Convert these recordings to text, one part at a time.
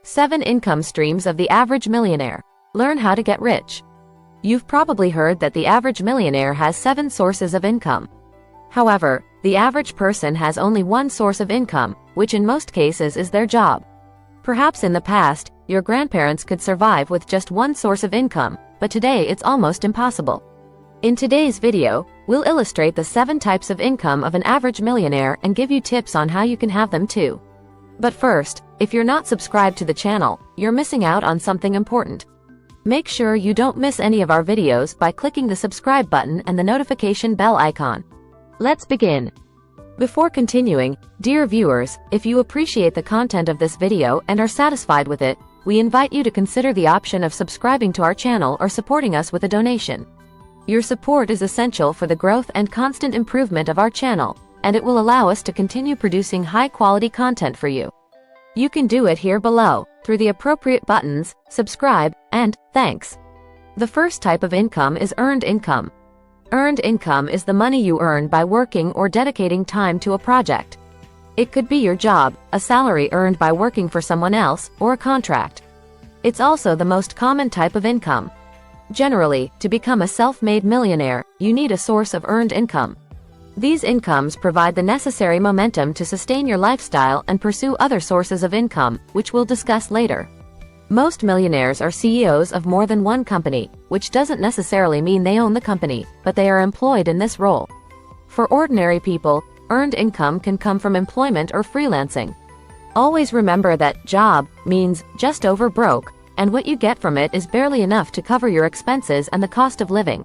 7 Income Streams of the Average Millionaire. Learn how to get rich. You've probably heard that the average millionaire has 7 sources of income. However, the average person has only one source of income, which in most cases is their job. Perhaps in the past, your grandparents could survive with just one source of income, but today it's almost impossible. In today's video, we'll illustrate the 7 types of income of an average millionaire and give you tips on how you can have them too. But first, if you're not subscribed to the channel, you're missing out on something important. Make sure you don't miss any of our videos by clicking the subscribe button and the notification bell icon. Let's begin. Before continuing, dear viewers, if you appreciate the content of this video and are satisfied with it, we invite you to consider the option of subscribing to our channel or supporting us with a donation. Your support is essential for the growth and constant improvement of our channel, and it will allow us to continue producing high-quality content for you. You can do it here below, through the appropriate buttons, subscribe, and thanks. The first type of income is earned income. Earned income is the money you earn by working or dedicating time to a project. It could be your job, a salary earned by working for someone else, or a contract. It's also the most common type of income. Generally, to become a self-made millionaire, you need a source of earned income. These incomes provide the necessary momentum to sustain your lifestyle and pursue other sources of income, which we'll discuss later. Most millionaires are CEOs of more than one company, which doesn't necessarily mean they own the company, but they are employed in this role. For ordinary people, earned income can come from employment or freelancing. Always remember that job means just over broke, and what you get from it is barely enough to cover your expenses and the cost of living.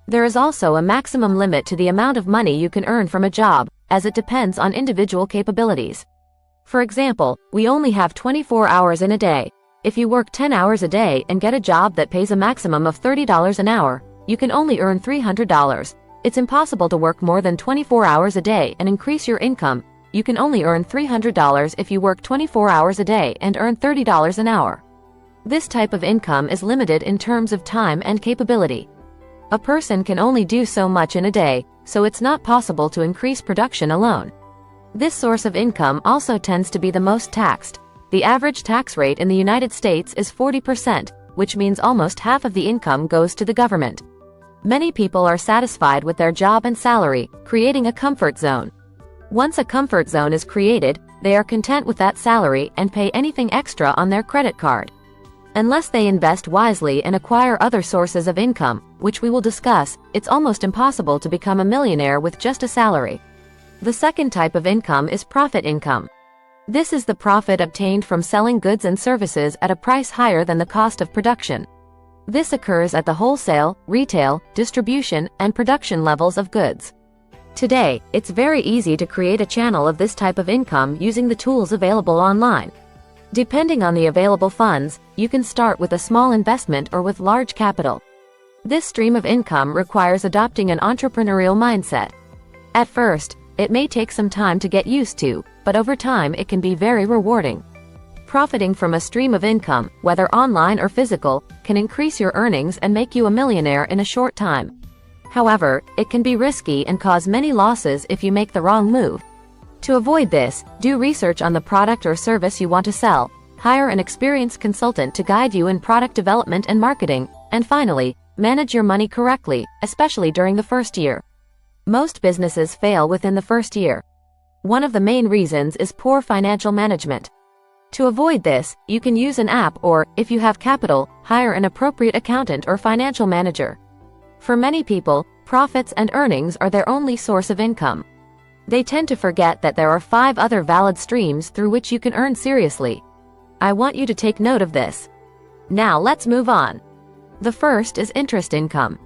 There is also a maximum limit to the amount of money you can earn from a job, as it depends on individual capabilities. For example, we only have 24 hours in a day. If you work 10 hours a day and get a job that pays a maximum of $30 an hour, you can only earn $300. It's impossible to work more than 24 hours a day and increase your income. You can only earn $300 if you work 24 hours a day and earn $30 an hour. This type of income is limited in terms of time and capability. A person can only do so much in a day, so it's not possible to increase production alone. This source of income also tends to be the most taxed. The average tax rate in the United States is 40%, which means almost half of the income goes to the government. Many people are satisfied with their job and salary, creating a comfort zone. Once a comfort zone is created, they are content with that salary and pay anything extra on their credit card. Unless they invest wisely and acquire other sources of income, which we will discuss, it's almost impossible to become a millionaire with just a salary. The second type of income is profit income. This is the profit obtained from selling goods and services at a price higher than the cost of production. This occurs at the wholesale, retail, distribution, and production levels of goods. Today, it's very easy to create a channel of this type of income using the tools available online. Depending on the available funds, you can start with a small investment or with large capital. This stream of income requires adopting an entrepreneurial mindset. At first, it may take some time to get used to, but over time it can be very rewarding. Profiting from a stream of income, whether online or physical, can increase your earnings and make you a millionaire in a short time. However, it can be risky and cause many losses if you make the wrong move. To avoid this, do research on the product or service you want to sell, hire an experienced consultant to guide you in product development and marketing, and finally, manage your money correctly, especially during the first year. Most businesses fail within the first year. One of the main reasons is poor financial management. To avoid this, you can use an app or, if you have capital, hire an appropriate accountant or financial manager. For many people, profits and earnings are their only source of income. They tend to forget that there are 5 other valid streams through which you can earn seriously. I want you to take note of this. Now let's move on. The first is interest income.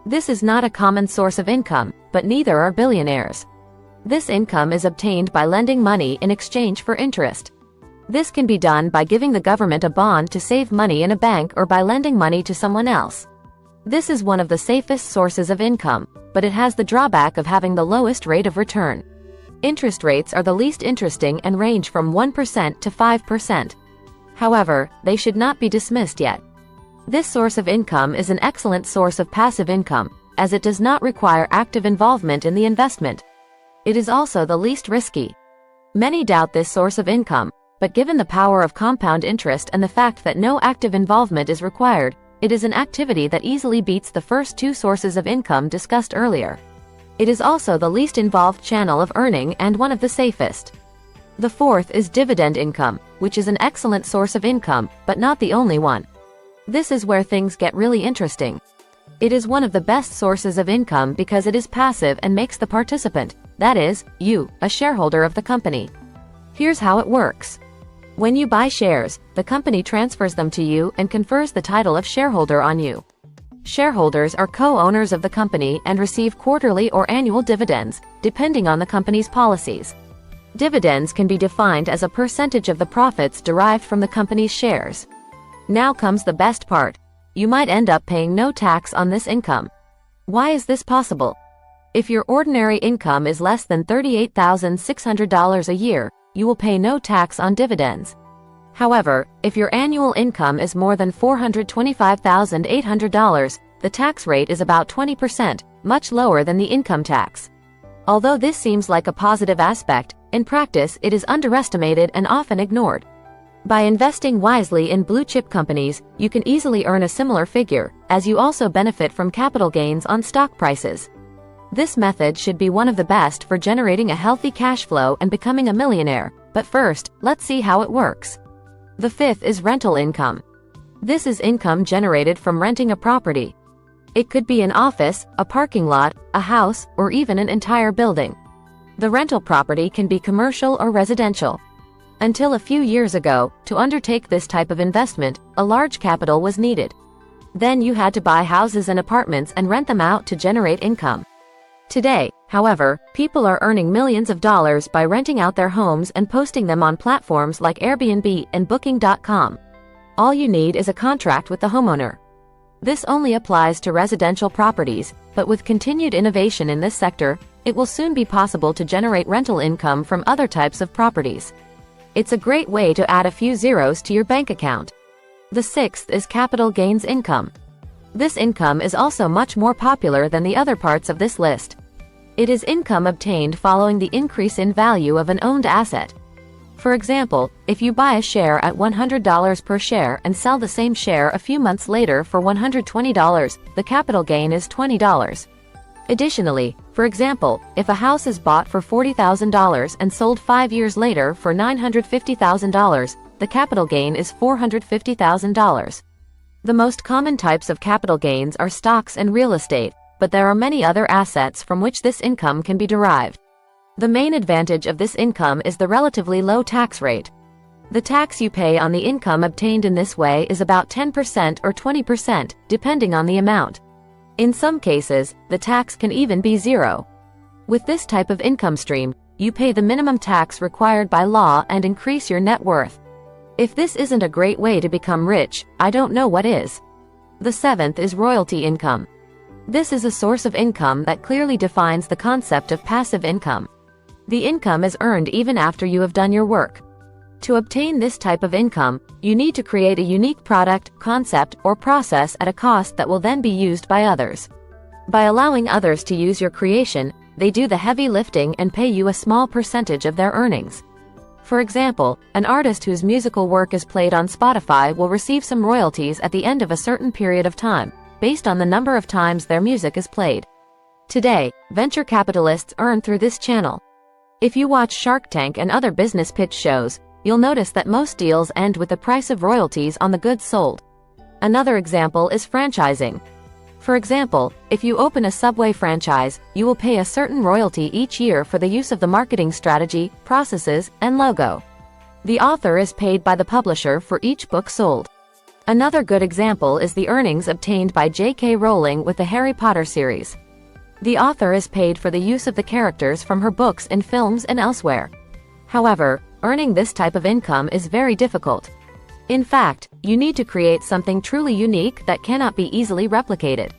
This is not a common source of income, but neither are billionaires. This income is obtained by lending money in exchange for interest. This can be done by giving the government a bond to save money in a bank or by lending money to someone else. This is one of the safest sources of income, but it has the drawback of having the lowest rate of return. Interest rates are the least interesting and range from 1% to 5%. However, they should not be dismissed yet. This source of income is an excellent source of passive income, as it does not require active involvement in the investment. It is also the least risky. Many doubt this source of income, but given the power of compound interest and the fact that no active involvement is required, it is an activity that easily beats the first two sources of income discussed earlier. It is also the least involved channel of earning and one of the safest. The fourth is dividend income, which is an excellent source of income, but not the only one. This is where things get really interesting. It is one of the best sources of income because it is passive and makes the participant, that is, you, a shareholder of the company. Here's how it works. When you buy shares, the company transfers them to you and confers the title of shareholder on you. Shareholders are co-owners of the company and receive quarterly or annual dividends, depending on the company's policies. Dividends can be defined as a percentage of the profits derived from the company's shares. Now comes the best part. You might end up paying no tax on this income. Why is this possible? If your ordinary income is less than $38,600 a year, you will pay no tax on dividends. However, if your annual income is more than $425,800, the tax rate is about 20%, much lower than the income tax. Although this seems like a positive aspect, in practice it is underestimated and often ignored. By investing wisely in blue-chip companies, you can easily earn a similar figure, as you also benefit from capital gains on stock prices. This method should be one of the best for generating a healthy cash flow and becoming a millionaire, but first, let's see how it works. The fifth is rental income. This is income generated from renting a property. It could be an office, a parking lot, a house, or even an entire building. The rental property can be commercial or residential. Until a few years ago, to undertake this type of investment, a large capital was needed. Then you had to buy houses and apartments and rent them out to generate income. Today, however, people are earning millions of dollars by renting out their homes and posting them on platforms like Airbnb and Booking.com. All you need is a contract with the homeowner. This only applies to residential properties, but with continued innovation in this sector, it will soon be possible to generate rental income from other types of properties. It's a great way to add a few zeros to your bank account. The sixth is capital gains income. This income is also much more popular than the other parts of this list. It is income obtained following the increase in value of an owned asset. For example, if you buy a share at $100 per share and sell the same share a few months later for $120, the capital gain is $20. Additionally, for example, if a house is bought for $40,000 and sold 5 years later for $950,000, the capital gain is $450,000. The most common types of capital gains are stocks and real estate, but there are many other assets from which this income can be derived. The main advantage of this income is the relatively low tax rate. The tax you pay on the income obtained in this way is about 10% or 20%, depending on the amount. In some cases, the tax can even be zero. With this type of income stream, you pay the minimum tax required by law and increase your net worth. If this isn't a great way to become rich, I don't know what is. The seventh is royalty income. This is a source of income that clearly defines the concept of passive income. The income is earned even after you have done your work. To obtain this type of income, you need to create a unique product, concept, or process at a cost that will then be used by others. By allowing others to use your creation, they do the heavy lifting and pay you a small percentage of their earnings. For example, an artist whose musical work is played on Spotify will receive some royalties at the end of a certain period of time, based on the number of times their music is played. Today, venture capitalists earn through this channel. If you watch Shark Tank and other business pitch shows, you'll notice that most deals end with the price of royalties on the goods sold. Another example is franchising. For example, if you open a Subway franchise, you will pay a certain royalty each year for the use of the marketing strategy, processes, and logo. The author is paid by the publisher for each book sold. Another good example is the earnings obtained by J.K. Rowling with the Harry Potter series. The author is paid for the use of the characters from her books in films and elsewhere. However, earning this type of income is very difficult. In fact, you need to create something truly unique that cannot be easily replicated.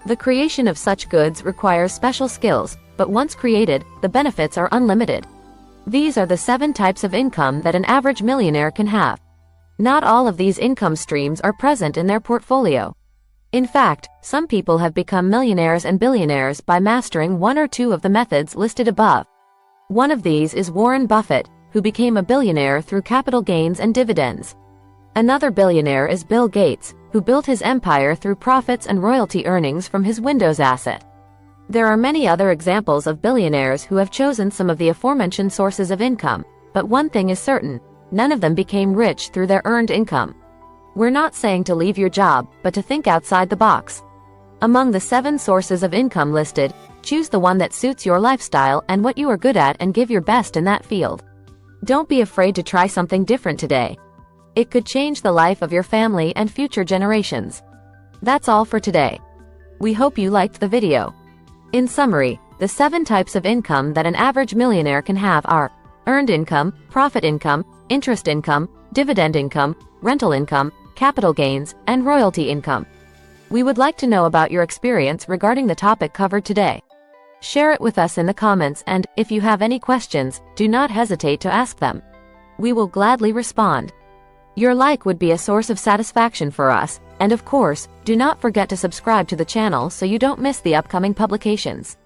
The creation of such goods requires special skills, but once created, the benefits are unlimited. These are the 7 types of income that an average millionaire can have. Not all of these income streams are present in their portfolio. In fact, some people have become millionaires and billionaires by mastering 1 or 2 of the methods listed above. One of these is Warren Buffett, who became a billionaire through capital gains and dividends. Another billionaire is Bill Gates, who built his empire through profits and royalty earnings from his Windows asset. There are many other examples of billionaires who have chosen some of the aforementioned sources of income, but one thing is certain: none of them became rich through their earned income. We're not saying to leave your job, but to think outside the box. Among the 7 sources of income listed, choose the one that suits your lifestyle and what you are good at and give your best in that field. Don't be afraid to try something different today. It could change the life of your family and future generations. That's all for today. We hope you liked the video. In summary, the 7 types of income that an average millionaire can have are earned income, profit income, interest income, dividend income, rental income, capital gains, and royalty income. We would like to know about your experience regarding the topic covered today. Share it with us in the comments, and, if you have any questions, do not hesitate to ask them. We will gladly respond. Your like would be a source of satisfaction for us, and of course, do not forget to subscribe to the channel so you don't miss the upcoming publications.